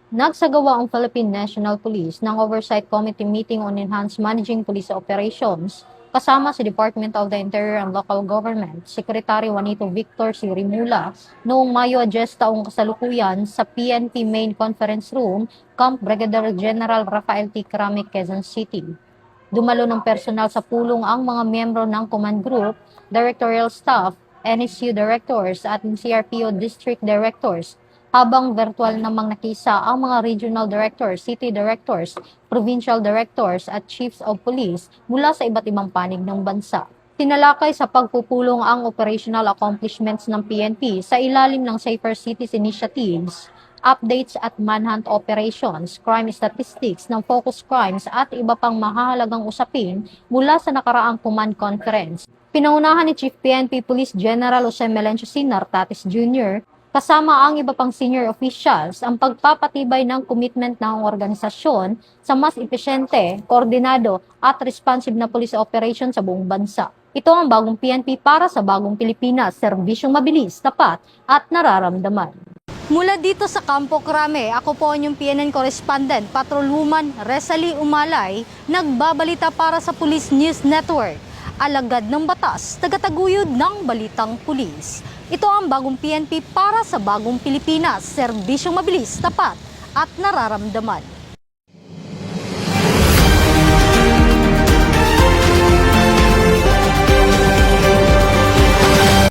Nagsagawa ang Philippine National Police ng Oversight Committee meeting on Enhanced Managing Police Operations kasama si Department of the Interior and Local Government, Secretary Juanito Victor C. Rimula, noong Mayo 10 taong kasalukuyan sa PNP Main Conference Room, Camp Brigadier General Rafael T. Crame, Quezon City. Dumalo ng personal sa pulong ang mga miyembro ng Command Group, Directorial Staff, NSU Directors at CRPO District Directors, habang virtual namang nakisa ang mga Regional Directors, City Directors, Provincial Directors at Chiefs of Police mula sa iba't ibang panig ng bansa. Tinalakay sa pagpupulong ang operational accomplishments ng PNP sa ilalim ng Safer Cities Initiatives, updates at manhunt operations, crime statistics ng focus crimes at iba pang mahahalagang usapin mula sa nakaraang command conference. Pinaunahan ni Chief PNP Police General Jose Melencio C. Nartates Jr. kasama ang iba pang senior officials ang pagpapatibay ng commitment ng organisasyon sa mas epesyente, koordinado at responsive na police operation sa buong bansa. Ito ang bagong PNP para sa bagong Pilipinas, serbisyong mabilis, tapat at nararamdaman. Mula dito sa Campo Crame, ako po ang inyong PNN correspondent, Patrolwoman Resalie Umalay, nagbabalita para sa Police News Network. Alagad ng batas, tagataguyod ng balitang pulis. Ito ang bagong PNP para sa bagong Pilipinas, serbisyong mabilis, tapat at nararamdaman.